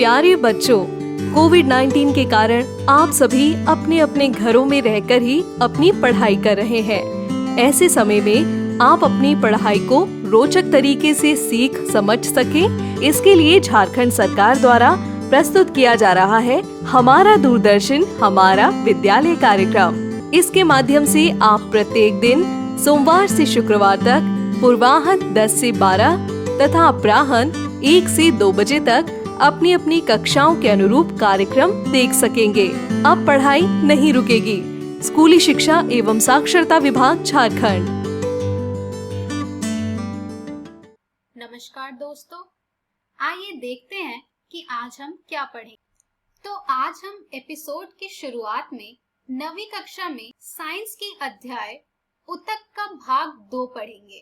प्यारे बच्चों, कोविड-19 के कारण आप सभी अपने अपने घरों में रहकर ही अपनी पढ़ाई कर रहे हैं। ऐसे समय में आप अपनी पढ़ाई को रोचक तरीके से सीख समझ सकें, इसके लिए झारखंड सरकार द्वारा प्रस्तुत किया जा रहा है हमारा दूरदर्शन हमारा विद्यालय कार्यक्रम। इसके माध्यम से आप प्रत्येक दिन सोमवार से शुक्रवार तक पूर्वाह्न 10 से 12 तथा अपराह्न 1 से 2 बजे तक अपनी अपनी कक्षाओं के अनुरूप कार्यक्रम देख सकेंगे। अब पढ़ाई नहीं रुकेगी। स्कूली शिक्षा एवं साक्षरता विभाग झारखंड। नमस्कार दोस्तों, आइए देखते हैं कि आज हम क्या पढ़ेंगे। तो आज हम एपिसोड की शुरुआत में 9वीं कक्षा में साइंस की अध्याय ऊतक का भाग 2 पढ़ेंगे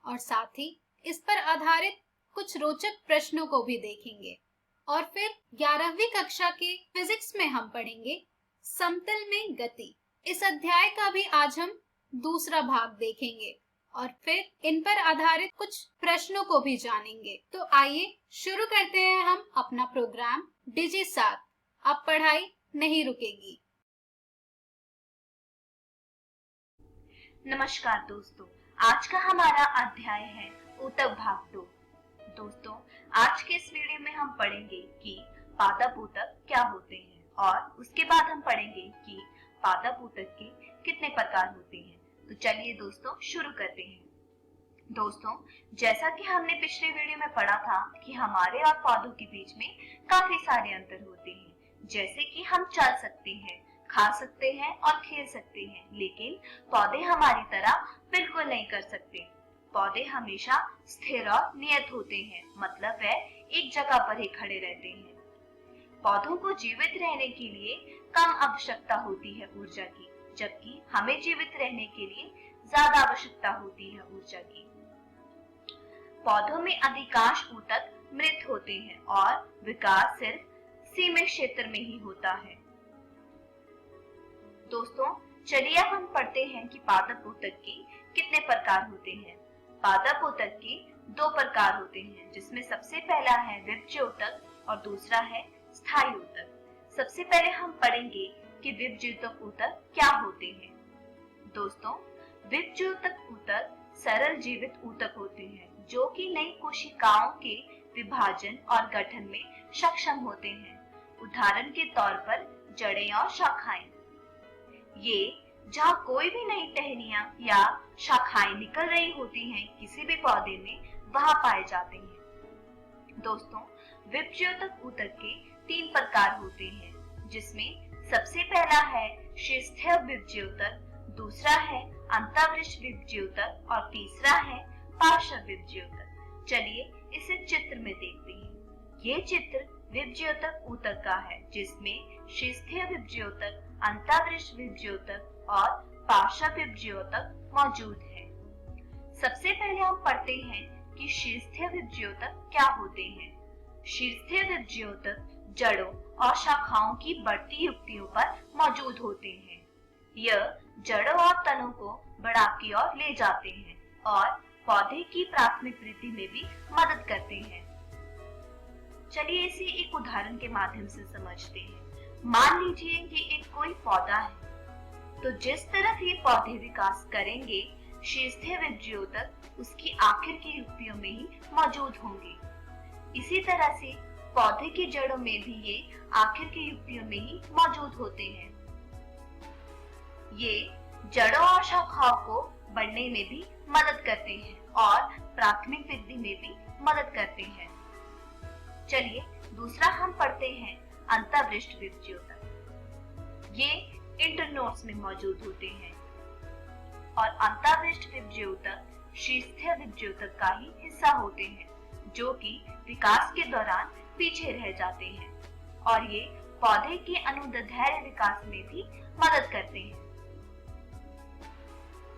और साथ ही इस पर आधारित कुछ रोचक प्रश्नों को भी देखेंगे। और फिर 11वीं कक्षा के फिजिक्स में हम पढ़ेंगे समतल में गति। इस अध्याय का भी आज हम दूसरा भाग देखेंगे और फिर इन पर आधारित कुछ प्रश्नों को भी जानेंगे। तो आइए शुरू करते हैं हम अपना प्रोग्राम डिजी साथ। अब पढ़ाई नहीं रुकेगी। नमस्कार दोस्तों, आज का हमारा अध्याय है ऊतक भाग 2। दोस्तों, आज के इस वीडियो में हम पढ़ेंगे कि पादप ऊतक क्या होते हैं और उसके बाद हम पढ़ेंगे कि पादप ऊतक के कितने प्रकार होते हैं। तो चलिए दोस्तों शुरू करते हैं। दोस्तों, जैसा कि हमने पिछले वीडियो में पढ़ा था कि हमारे और पौधों के बीच में काफी सारे अंतर होते हैं, जैसे कि हम चल सकते हैं, खा सकते हैं और खेल सकते हैं, लेकिन पौधे हमारी तरह बिल्कुल नहीं कर सकते। पौधे हमेशा स्थिर और नियत होते हैं, मतलब वह एक जगह पर ही खड़े रहते हैं। पौधों को जीवित रहने के लिए कम आवश्यकता होती है ऊर्जा की, जबकि हमें जीवित रहने के लिए ज्यादा आवश्यकता होती है ऊर्जा की। पौधों में अधिकांश ऊतक मृत होते हैं और विकास सिर्फ सीमित क्षेत्र में ही होता है। दोस्तों, चलिए अब हम पढ़ते हैं कि पादप ऊतक के कितने प्रकार होते हैं। पादप ऊतक के 2 प्रकार होते हैं, जिसमें सबसे पहला है विभज्य ऊतक और दूसरा है स्थायी ऊतक। सबसे पहले हम पढ़ेंगे कि विभज्य ऊतक क्या होते हैं। दोस्तों, विभज्य ऊतक सरल जीवित ऊतक होते हैं जो कि नई कोशिकाओं के विभाजन और गठन में सक्षम होते हैं। उदाहरण के तौर पर जड़ें और शाखाएं। ये जहाँ कोई भी नई टहनियां या शाखाएं निकल रही होती हैं किसी भी पौधे में, वहां पाए जाते हैं। दोस्तों, विभज्य ऊतक के 3 प्रकार होते हैं, जिसमें सबसे पहला है शीर्षस्थीय विभज्य ऊतक, दूसरा है अंतःवृष्ट विभज्य ऊतक और तीसरा है पार्श्व विभज्य ऊतक। चलिए इसे चित्र में देखते हैं। ये चित्र विभज्य ऊतक का है, जिसमें शीर्षस्थीय विभज्य ऊतक, अंतःवृष्ट विभज्य ऊतक और पार्श्व विभज्य ऊतक मौजूद है। सबसे पहले हम पढ़ते हैं कि शीर्षस्थीय विभज्य ऊतक क्या होते हैं। शीर्षस्थीय विभज्य ऊतक जड़ों और शाखाओं की बढ़ती युक्तियों पर मौजूद होते हैं। यह जड़ों और तनों को बढ़ा की ओर ले जाते हैं और पौधे की प्राथमिक वृद्धि में भी मदद करते हैं। चलिए इसे एक उदाहरण के माध्यम से समझते हैं। मान लीजिए कि एक कोई पौधा है, तो जिस तरफ ये पौधे विकास करेंगे, शीर्षस्थीय विभज्य ऊतक उसकी आखिर की युक्तियों में ही मौजूद होंगे। इसी तरह से पौधे की जड़ों में भी ये आखिर की युक्तियों में ही मौजूद होते हैं। ये जड़ों और शाखाओं को बढ़ने में भी मदद करते हैं और प्राथमिक वृद्धि में भी मदद करते हैं। चलिए दूसरा हम पढ़ते हैं अंतःवृष्ट विभज्य ऊतक। ये इंटरनोड्स में मौजूद होते हैं और अंतःवृष्ट विभज्य ऊतक शीर्षस्थीय विभज्य ऊतक का ही हिस्सा होते हैं, जो कि विकास के दौरान पीछे रह जाते हैं और ये पौधे के अनुदैर्ध्य विकास में भी मदद करते हैं।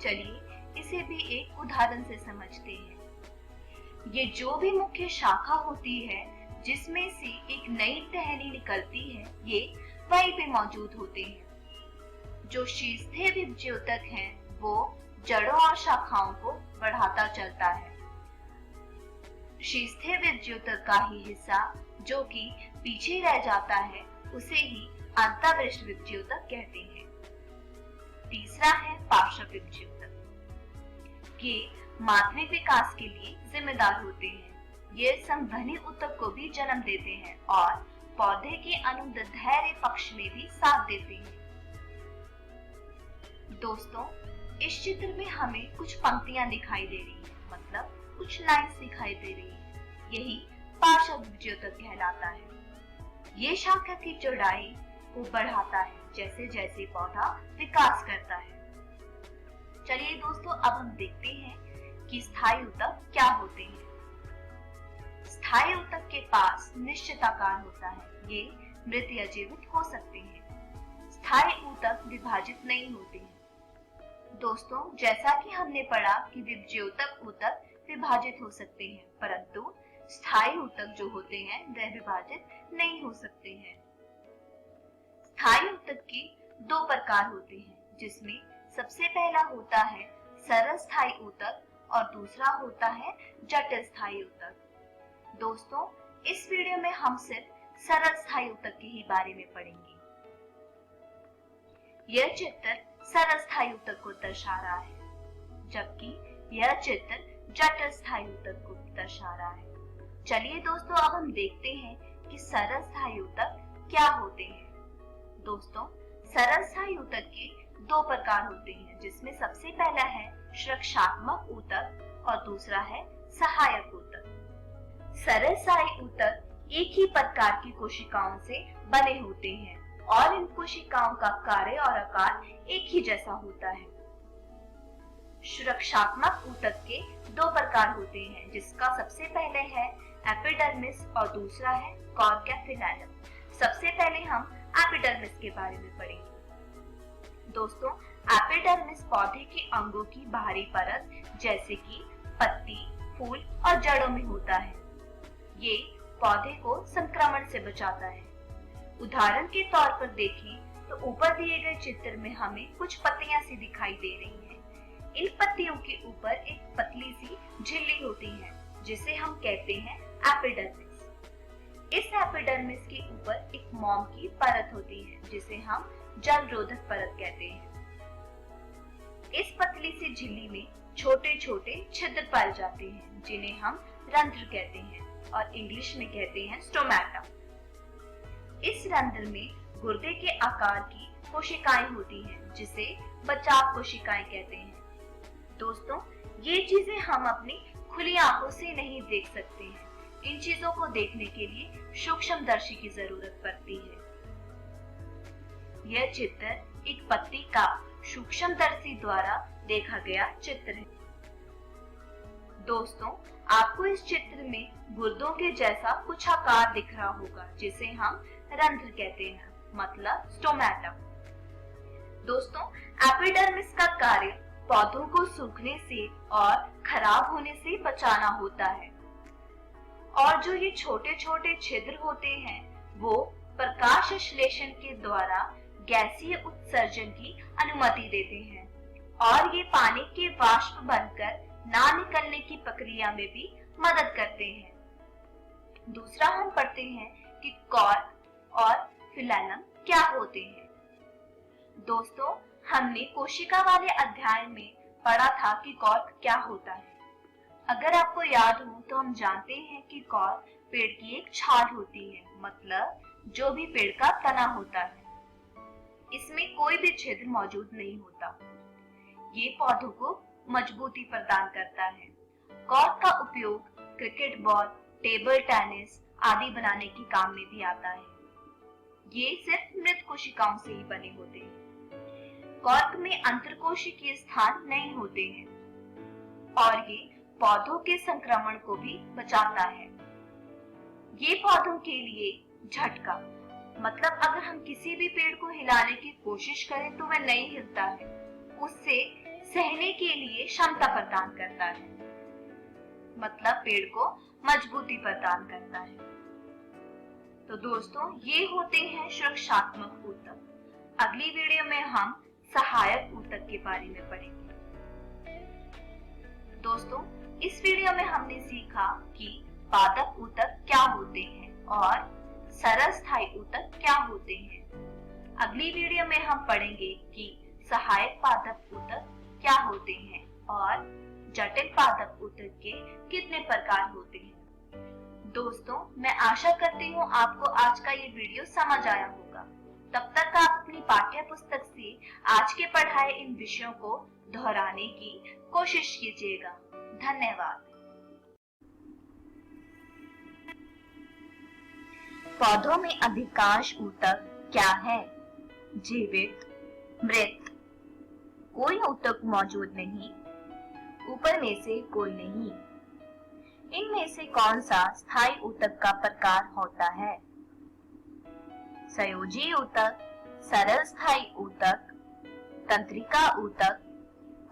चलिए इसे भी एक उदाहरण से समझते हैं। ये जो भी मुख्य शाखा होती है जिसमें से एक नई टहनी निकलती है, ये वहीं पे मौजूद होते हैं। जो शीर्षस्थीय विभज्य ऊतक है वो जड़ों और शाखाओं को बढ़ाता चलता है। शीर्षस्थीय विभज्य ऊतक का ही हिस्सा जो कि पीछे रह जाता है उसे ही अंतःवृष्टविभज्योतक कहते हैं। तीसरा है पार्श्वविभज्योतक। ये माध्यमिक विकास के लिए जिम्मेदार होते हैं। ये संवहनी ऊतक को भी जन्म देते हैं और पौधे के अनुदैर्ध्य पक्ष में भी साथ देते हैं। दोस्तों, इस चित्र में हमें कुछ पंक्तियां दिखाई दे रही हैं, मतलब कुछ लाइंस दिखाई दे रही है। यही पार्श्वविभज्योतक कहलाता है। ये शाखा की चौड़ाई को बढ़ाता है जैसे जैसे पौधा विकास करता है। चलिए दोस्तों, अब हम देखते हैं कि स्थायी ऊतक क्या होते हैं। स्थायी ऊतक के पास निश्चित आकार होता है। ये मृत या जीवित हो सकते हैं। स्थायी ऊतक विभाजित नहीं होते हैं। दोस्तों, जैसा कि हमने पढ़ा कि विभज्योतक ऊतक विभाजित हो सकते हैं, परंतु स्थायी ऊतक जो होते हैं वह विभाजित नहीं हो सकते हैं। स्थायी ऊतक के दो प्रकार होते हैं, जिसमें सबसे पहला होता है सरल स्थायी ऊतक और दूसरा होता है जटिल स्थायी ऊतक। दोस्तों, इस वीडियो में हम सिर्फ सरल स्थायी ऊतक के ही बारे में पढ़ेंगे। यह चित्र सरल स्थायी ऊतक को दर्शा रहा है, जबकि यह चित्र जटिल स्थायी ऊतक को दर्शा रहा है। चलिए दोस्तों, अब हम देखते हैं कि सरल स्थायी ऊतक क्या होते हैं। दोस्तों, सरल स्थायी ऊतक के दो प्रकार होते हैं, जिसमें सबसे पहला है सुरक्षात्मक ऊतक और दूसरा है सहायक ऊतक। सरल स्थायी ऊतक एक ही प्रकार की कोशिकाओं से बने होते हैं और इन कोशिकाओं का कार्य और आकार एक ही जैसा होता है। सुरक्षात्मक ऊतक के दो प्रकार होते हैं, जिसका सबसे पहले है एपिडर्मिस और दूसरा है कॉर्क फिलाइलम। सबसे पहले हम एपिडर्मिस के बारे में पढ़ेंगे। दोस्तों, एपिडर्मिस पौधे के अंगों की बाहरी परत जैसे कि पत्ती, फूल और जड़ों में होता है। ये पौधे को संक्रमण से बचाता है। उदाहरण के तौर पर देखें तो ऊपर दिए गए चित्र में हमें कुछ पत्तियां सी दिखाई दे रही हैं। इन पत्तियों के ऊपर एक पतली सी झिल्ली होती है, जिसे हम कहते हैं एपिडर्मिस। इस एपिडर्मिस के ऊपर एक मोम की परत होती है, जिसे हम जल रोधक परत कहते हैं। इस पतली सी झिल्ली में छोटे छोटे छिद्र पाए जाते हैं, जिन्हें हम रंध्र कहते हैं और इंग्लिश में कहते हैं स्टोमेटा। इस रंध्र में गुर्दे के आकार की कोशिकाएं होती हैं, जिसे बचाव कोशिकाएं कहते हैं। दोस्तों, ये चीजें हम अपनी खुली आंखों से नहीं देख सकते हैं। इन चीजों को देखने के लिए सूक्ष्मदर्शी की जरूरत पड़ती है। यह चित्र एक पत्ती का सूक्ष्मदर्शी द्वारा देखा गया चित्र है। दोस्तों, आपको इस चित्र में गुर्दों के जैसा कुछ आकार दिख रहा होगा, जिसे हम रंध्र कहते हैं, मतलब स्टोमेटा। दोस्तों, एपिडर्मिस का कार्य पौधों को सूखने से और खराब होने से बचाना होता है, और जो ये छोटे छोटे छिद्र होते हैं वो प्रकाश संश्लेषण के द्वारा गैसीय उत्सर्जन की अनुमति देते हैं और ये पानी के वाष्प बनकर ना निकलने की प्रक्रिया में भी मदद करते हैं। दूसरा हम पढ़ते हैं कि कॉर्क और फिलाइलम क्या होते हैं। दोस्तों, हमने कोशिका वाले अध्याय में पढ़ा था कि कॉर्क क्या होता है। अगर आपको याद हो तो हम जानते हैं कि कॉर्क पेड़ की एक छाल होती है, मतलब जो भी पेड़ का तना होता है। इसमें कोई भी छिद्र मौजूद नहीं होता। ये पौधों को मजबूती प्रदान करता है। कॉर्क का उपयोग क्रिकेट बॉल, टेबल टेनिस आदि बनाने के काम में भी आता है। ये सिर्फ मृत कोशिकाओं से ही बने होते हैं। कॉर्क में अंतरकोशिकीय स्थान नहीं होते हैं और ये पौधों के संक्रमण को भी बचाता है। ये पौधों के लिए झटका, मतलब अगर हम किसी भी पेड़ को हिलाने की कोशिश करें तो वह नहीं हिलता है, उससे सहने के लिए क्षमता प्रदान करता है, मतलब पेड़ को मजबूती प्रदान करता है। तो दोस्तों, ये होते हैं सुरक्षात्मक ऊतक। अगली वीडियो में हम सहायक ऊतक के बारे में पढ़ेंगे। दोस्तों, इस वीडियो में हमने सीखा कि पादप ऊतक क्या होते हैं और सरल स्थायी ऊतक क्या होते हैं। अगली वीडियो में हम पढ़ेंगे कि सहायक पादप ऊतक क्या होते हैं और जटिल पादप ऊतक के कितने प्रकार होते हैं। दोस्तों, मैं आशा करती हूँ आपको आज का ये वीडियो समझ आया होगा। तब तक आप अपनी पाठ्य पुस्तक से आज के पढ़ाए इन विषयों को दोहराने की कोशिश कीजिएगा। धन्यवाद। पौधों में अधिकांश ऊतक क्या है? जीवित, मृत, कोई ऊतक मौजूद नहीं, ऊपर में से कोई नहीं। इनमें से कौन सा स्थायी ऊतक का प्रकार होता है? संयोजी ऊतक, सरल स्थायी ऊतक, तंत्रिका ऊतक,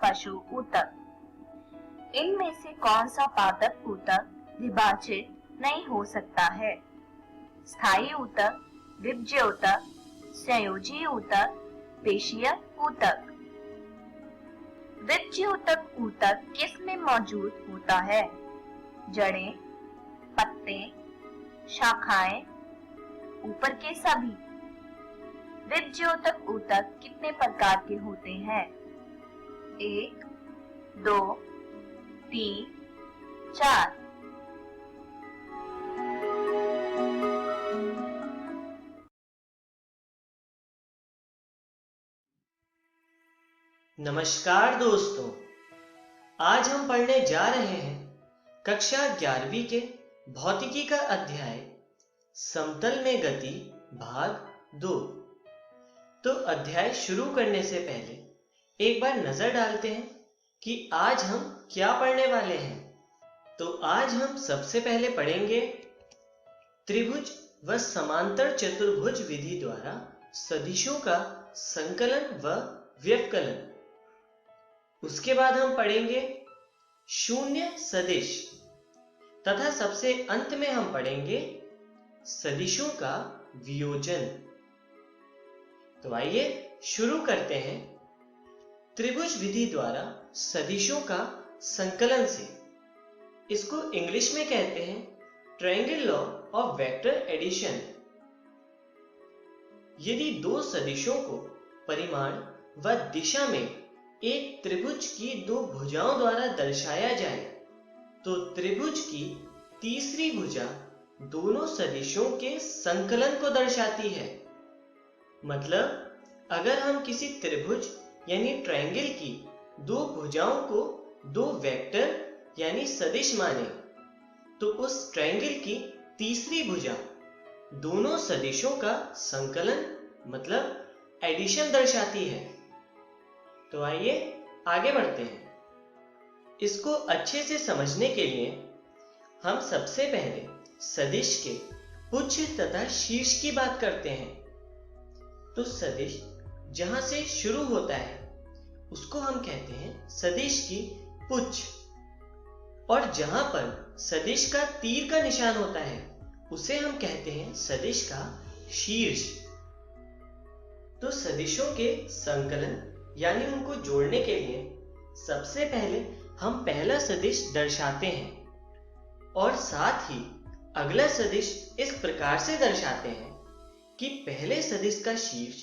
पशु ऊतक। इनमें से कौन सा पादप ऊतक विभाजित नहीं हो सकता है? स्थायी ऊतक, विभज्य ऊतक, संयोजी ऊतक, पेशीय ऊतक। विभज्य ऊतक किस में मौजूद होता है? जड़ें, पत्ते, शाखाएं, ऊपर के सभी। विभज्य ऊतक कितने प्रकार के होते हैं? 1, 2, 3, 4। नमस्कार दोस्तों, आज हम पढ़ने जा रहे हैं कक्षा 11वीं के भौतिकी का अध्याय समतल में गति भाग 2। तो अध्याय शुरू करने से पहले एक बार नजर डालते हैं कि आज हम क्या पढ़ने वाले हैं। तो आज हम सबसे पहले पढ़ेंगे त्रिभुज व समांतर चतुर्भुज विधि द्वारा सदिशों का संकलन व व्यवकलन। उसके बाद हम पढ़ेंगे शून्य सदिश तथा सबसे अंत में हम पढ़ेंगे सदिशों का वियोजन। तो आइए शुरू करते हैं त्रिभुज विधि द्वारा सदिशों का संकलन से। इसको इंग्लिश में कहते हैं triangle law of vector addition. यदि दो सदिशों को परिमाण व दिशा में एक त्रिभुज की दो भुजाओं द्वारा दर्शाया जाए तो त्रिभुज की तीसरी भुजा दोनों सदिशों के संकलन को दर्शाती है। मतलब अगर हम किसी त्रिभुज यानी ट्रायंगल की दो भुजाओं को दो वेक्टर यानी सदिश माने तो उस ट्रायंगल की तीसरी भुजा दोनों सदिशों का संकलन मतलब एडिशन दर्शाती है। तो आइए आगे बढ़ते हैं। इसको अच्छे से समझने के लिए हम सबसे पहले सदिश के पुच्छ तथा शीर्ष की बात करते हैं। तो सदिश जहां से शुरू होता है उसको हम कहते हैं सदिश की पुच्छ, और जहां पर सदिश का तीर का निशान होता है उसे हम कहते हैं सदिश का शीर्ष। तो सदिशों के संकलन यानी उनको जोड़ने के लिए सबसे पहले हम पहला सदिश दर्शाते हैं और साथ ही अगला सदिश इस प्रकार से दर्शाते हैं कि पहले सदिश का शीर्ष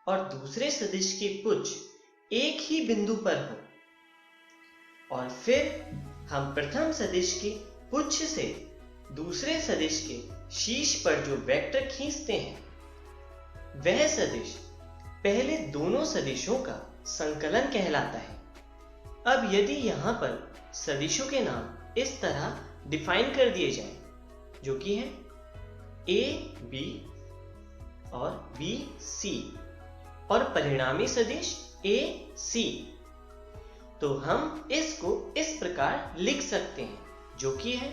और दूसरे सदिश की पुच्छ एक ही बिंदु पर हो, और फिर हम प्रथम सदिश की पुच्छ से दूसरे सदिश के शीर्ष पर जो वेक्टर खींचते हैं वह सदिश पहले दोनों सदिशों का संकलन कहलाता है। अब यदि यहां पर सदिशों के नाम इस तरह डिफाइन कर दिए जाए जो कि है ए बी और बी सी और परिणामी सदिश ए सी, तो हम इसको इस प्रकार लिख सकते हैं जो कि है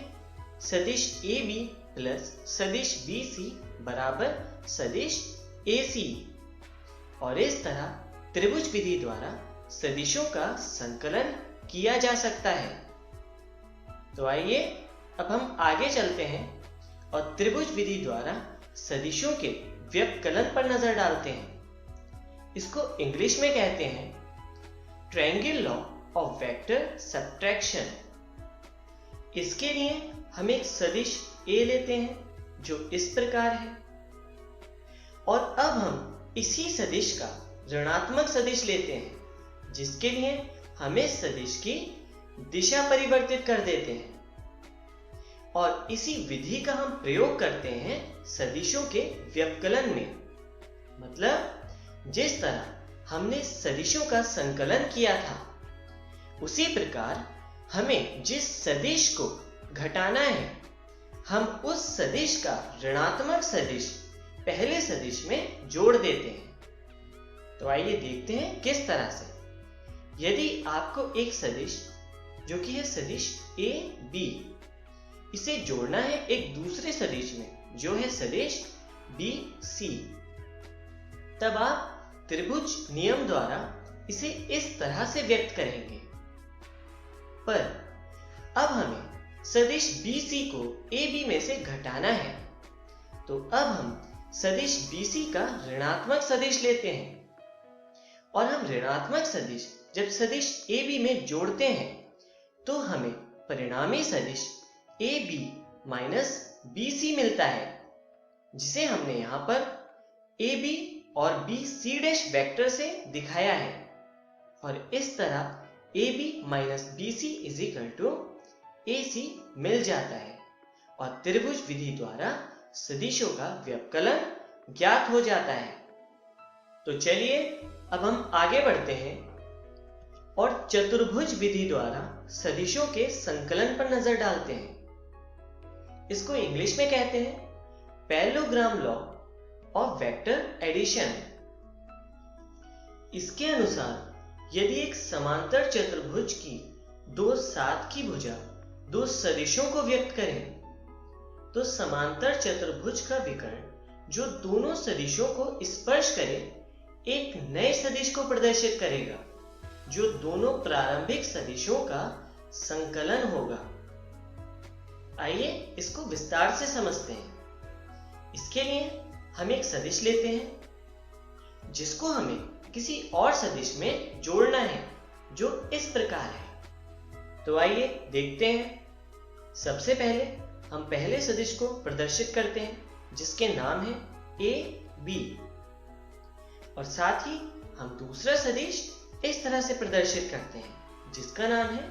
सदिश ए बी प्लस सदिश बी सी बराबर सदिश ए सी। और इस तरह त्रिभुज विधि द्वारा सदिशों का संकलन किया जा सकता है। तो आइए अब हम आगे चलते हैं और त्रिभुज विधि द्वारा सदिशों के व्यवकलन पर नजर डालते हैं। इसको इंग्लिश में कहते हैं triangle law of vector subtraction. इसके लिए हम एक सदिश ए लेते हैं जो इस प्रकार है। और अब हम इसी सदिश का ऋणात्मक सदिश लेते हैं, जिसके लिए हम इस सदिश की दिशा परिवर्तित कर देते हैं। और इसी विधि का हम प्रयोग करते हैं सदिशों के व्यवकलन में। मतलब जिस तरह हमने सदिशों का संकलन किया था, उसी प्रकार हमें जिस सदिश को घटाना है, हम उस सदिश का ऋणात्मक सदिश पहले सदिश में जोड़ देते हैं। तो आइए देखते हैं किस तरह से। यदि आपको एक सदिश जो कि है सदिश ए बी, इसे जोड़ना है एक दूसरे सदिश में जो है सदिश बी सी, तब आप त्रिभुज नियम द्वारा इसे इस तरह से व्यक्त करेंगे। पर अब हमें सदिश BC को AB में से घटाना है, तो अब हम सदिश BC का ऋणात्मक सदिश लेते हैं। और हम ऋणात्मक सदिश जब सदिश AB में जोड़ते हैं, तो हमें परिणामी सदिश AB माइनस BC मिलता है, जिसे हमने यहाँ पर AB और BC डैश वेक्टर से दिखाया है। और इस तरह AB minus BC is equal to AC मिल जाता है और त्रिभुज विधि द्वारा सदिशों का व्यवकलन ज्ञात हो जाता है। तो चलिए अब हम आगे बढ़ते हैं और चतुर्भुज विधि द्वारा सदिशों के संकलन पर नजर डालते हैं। इसको इंग्लिश में कहते हैं parallelogram law of vector addition. इसके अनुसार यदि एक समांतर चतुर्भुज की दो साथ की भुजा दो सदिशों को व्यक्त करें, तो समांतर चतुर्भुज का विकर्ण जो दोनों सदिशों को स्पर्श करे एक नए सदिश को प्रदर्शित करेगा, जो दोनों प्रारंभिक सदिशों का संकलन होगा। आइए इसको विस्तार से समझते हैं। इसके लिए हम एक सदिश लेते हैं जिसको हमें किसी और सदिश में जोड़ना है, जो इस प्रकार है। तो आइए देखते हैं। सबसे पहले हम पहले सदिश को प्रदर्शित करते हैं, जिसके नाम है ए बी, और साथ ही हम दूसरा सदिश इस तरह से प्रदर्शित करते हैं, जिसका नाम है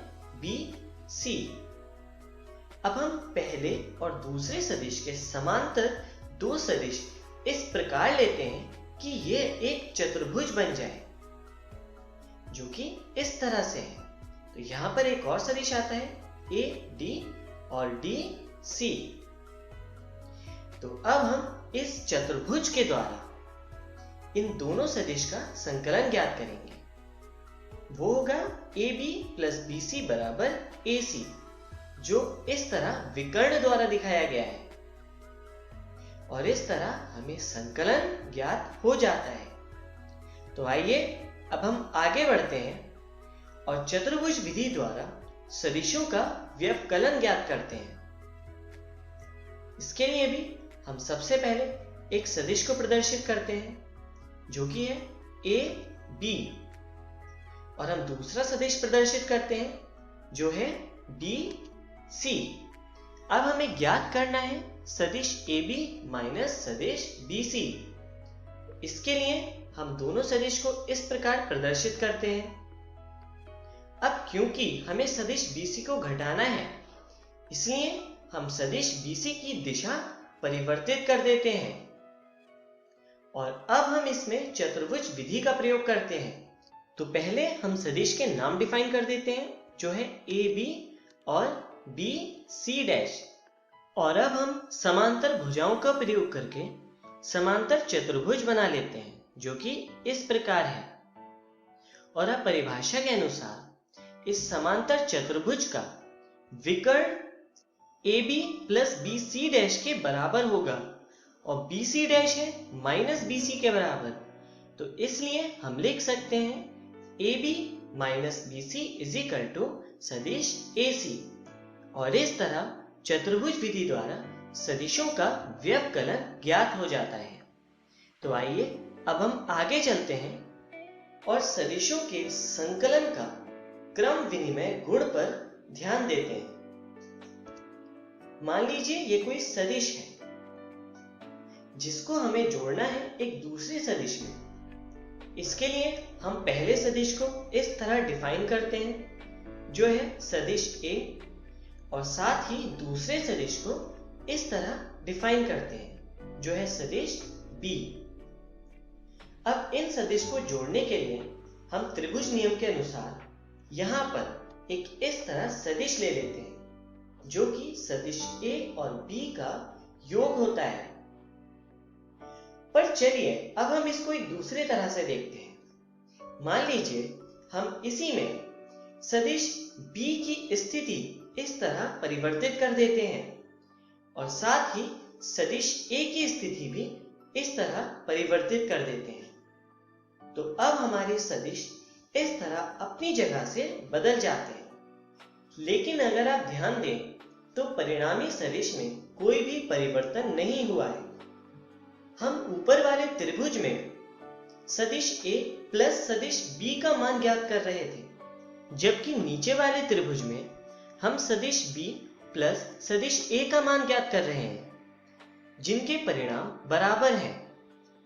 बी सी। अब हम पहले और दूसरे सदिश के समांतर दो सदिश इस प्रकार लेते हैं कि ये एक चतुर्भुज बन जाए, जो कि इस तरह से है। तो यहां पर एक और सदिश आता है ए डी और डी सी। तो अब हम इस चतुर्भुज के द्वारा इन दोनों सदिश का संकलन ज्ञात करेंगे। वो होगा A B plus B C बराबर ए सी, जो इस तरह विकर्ण द्वारा दिखाया गया है। और इस तरह हमें संकलन ज्ञात हो जाता है। तो आइए अब हम आगे बढ़ते हैं और चतुर्भुज विधि द्वारा सदिशों का व्यवकलन ज्ञात करते हैं। इसके लिए भी हम सबसे पहले एक सदिश को प्रदर्शित करते हैं, जो कि है ए बी, और हम दूसरा सदिश प्रदर्शित करते हैं, जो है डी सी। अब हमें ज्ञात करना है सदिश ए बी माइनस सदिश बी सी। इसके लिए हम दोनों सदिश को इस प्रकार प्रदर्शित करते हैं। अब क्योंकि हमें सदिश BC को घटाना है, इसलिए हम सदिश BC की दिशा परिवर्तित कर देते हैं और अब हम इसमें चतुर्भुज विधि का प्रयोग करते हैं। तो पहले हम सदिश के नाम डिफाइन कर देते हैं, जो है AB और BC डैश। और अब हम समांतर भुजाओं का प्रयोग करके समांतर चतुर्भुज बना लेते हैं, जो कि इस प्रकार है। और अब परिभाषा के अनुसार इस समांतर चतुर्भुज का विकर्ण AB प्लस BC डैश के बराबर होगा, और BC डैश है माइनस BC के बराबर। तो इसलिए हम लिख सकते हैं AB minus BC is equal to सदिश AC। और इस तरह चतुर्भुज विधि द्वारा सदिशों का व्यवकलन ज्ञात हो जाता है। तो आइए अब हम आगे चलते हैं और सदिशों के संकलन का क्रम विनिमय गुण पर ध्यान देते हैं। मान लीजिए ये कोई सदिश है जिसको हमें जोड़ना है एक दूसरे सदिश में। इसके लिए हम पहले सदिश को इस तरह डिफाइन करते हैं, जो है सदिश A, और साथ ही दूसरे सदिश को इस तरह डिफाइन करते हैं, जो है सदिश B। अब इन सदिश को जोड़ने के लिए हम त्रिभुज नियम के अनुसार यहाँ पर एक इस तरह सदिश ले लेते हैं, जो कि सदिश A और B का योग होता है। पर चलिए अब हम इसको एक दूसरे तरह से देखते हैं। मान लीजिए हम इसी में सदिश B की स्थिति इस तरह परिवर्तित कर देते हैं और साथ ही सदिश A की स्थिति भी इस तरह परिवर्तित कर देते हैं, तो अब हमारे सदिश इस तरह अपनी जगह से बदल जाते हैं। लेकिन अगर आप ध्यान दें तो परिणामी सदिश में कोई भी परिवर्तन नहीं हुआ है। हम ऊपर वाले त्रिभुज में सदिश A प्लस सदिश B का मान ज्ञात कर रहे थे, जबकि नीचे वाले त्रिभुज में हम सदिश B प्लस सदिश A का मान ज्ञात कर रहे हैं, जिनके परिणाम बराबर हैं।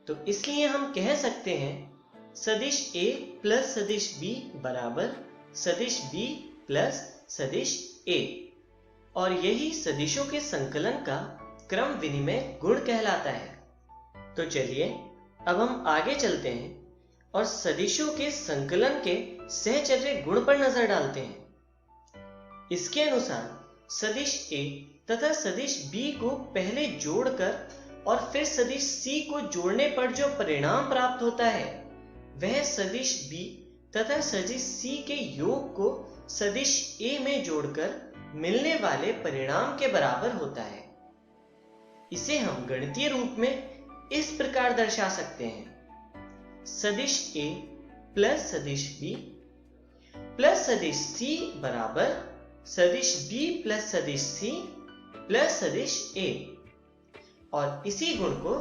तो इसलिए हम कह सकते हैं सदिश A प्लस सदिश B बराबर सदिश B प्लस सदिश A, और यही सदिशों के संकलन का क्रम विनिमय गुण कहलाता है। तो चलिए अब हम आगे चलते हैं और सदिशों के संकलन के सहचर्य गुण पर नजर डालते हैं। इसके अनुसार सदिश A तथा सदिश B को पहले जोड़कर और फिर सदिश C को जोड़ने पर जो परिणाम प्राप्त होता है, वह सदिश B तथा सदिश C के योग को सदिश A में जोड़कर मिलने वाले परिणाम के बराबर होता है। इसे हम गणितीय रूप में इस प्रकार दर्शा सकते हैं, सदिश A प्लस सदिश B प्लस सदिश C बराबर सदिश B प्लस सदिश C प्लस सदिश A, और इसी गुण को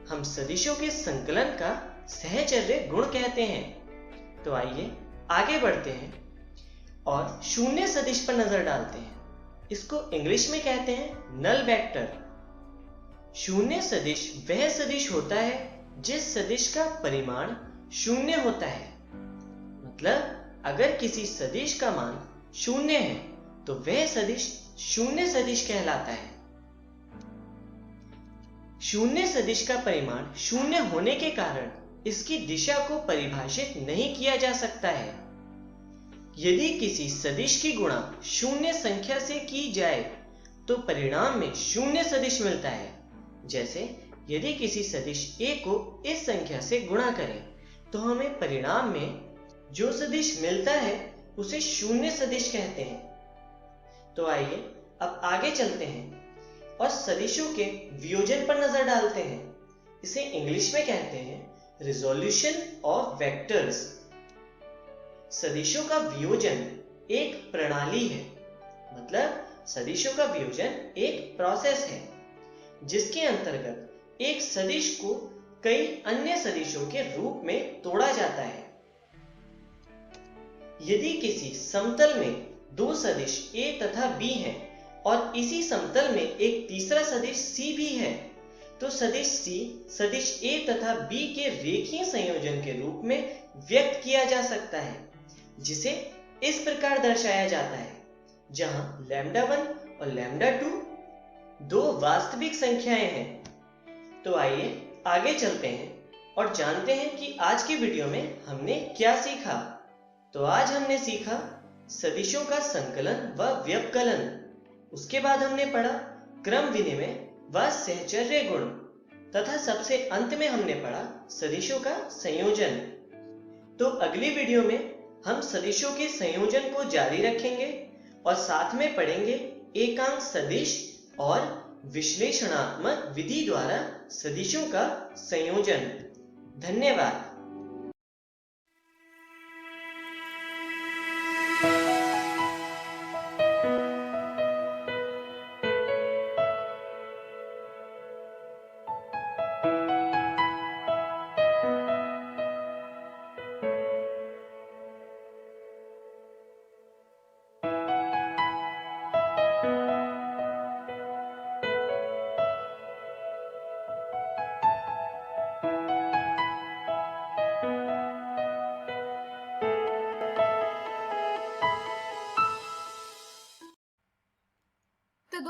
हम सदिशों के संकलन का सहचर्य गुण कहते हैं। तो आइए आगे बढ़ते हैं और शून्य सदिश पर नजर डालते हैं। इसको इंग्लिश में कहते हैं नल वेक्टर। शून्य सदिश वह सदिश होता है जिस सदिश का परिमाण शून्य होता है। मतलब अगर किसी सदिश का मान शून्य है तो वह सदिश शून्य सदिश कहलाता है। शून्य सदिश का परिमाण शून्य होने के कारण इसकी दिशा को परिभाषित नहीं किया जा सकता है। यदि किसी सदिश की गुणा शून्य संख्या से की जाए तो परिणाम में शून्य सदिश मिलता है। जैसे यदि किसी सदिश A को इस संख्या से गुणा करें तो हमें परिणाम में जो सदिश मिलता है उसे शून्य सदिश कहते हैं। तो आइए अब आगे चलते हैं और सदिशों के वियोजन पर नजर डालते हैं। इसे इंग्लिश में कहते हैं रिजोल्यूशन ऑफ वेक्टर्स। सदिशों का वियोजन एक प्रणाली है, मतलब सदिशों का वियोजन एक प्रोसेस है, जिसके अंतर्गत एक सदिश को कई अन्य सदिशों के रूप में तोड़ा जाता है। यदि किसी समतल में दो सदिश A तथा B हैं और इसी समतल में एक तीसरा सदिश C भी है, तो सदिश C सदिश A तथा B के रेखीय संयोजन के रूप में व्यक्त किया जा सकता है, जिसे इस प्रकार दर्शाया जाता है, जहां λ1 और λ2 दो वास्तविक संख्याएं हैं। तो आइए आगे चलते हैं और जानते हैं कि आज की वीडियो में हमने क्या सीखा। तो आज हमने सीखा सदिशों का संकलन व व्यवकलन। उसके बाद हमने पढ़ा क्रम विनिमय व सहचर्य गुण, तथा सबसे अंत में हमने पढ़ा सदिशों का संयोजन। तो अगली वीडियो में हम सदिशों के संयोजन को जारी रखेंगे और साथ में पढ़ेंगे एकांक सदिश और विश्लेषणात्मक विधि द्वारा सदिशों का संयोजन। धन्यवाद।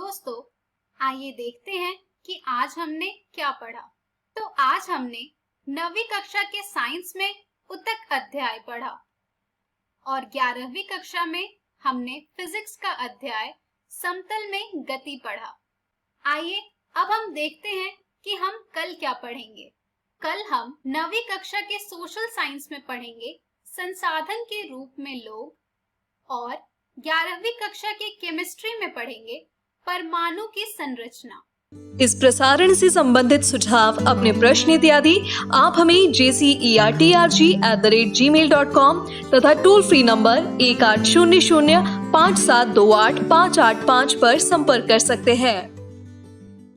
दोस्तों, आइए देखते हैं कि आज हमने क्या पढ़ा। तो आज हमने 9वीं कक्षा के साइंस में ऊतक अध्याय पढ़ा और 11वीं कक्षा में हमने फिजिक्स का अध्याय समतल में गति पढ़ा। आइए अब हम देखते हैं कि हम कल क्या पढ़ेंगे। कल हम 9वीं कक्षा के सोशल साइंस में पढ़ेंगे संसाधन के रूप में लोग और 11वीं कक्षा के केमिस्ट्री में पढ़ेंगे परमाणु की संरचना। इस प्रसारण से संबंधित सुझाव, अपने प्रश्न इत्यादि आप हमें jcerg@gmail.com तथा टोल फ्री नंबर 1800 5728 585 पर संपर्क कर सकते हैं।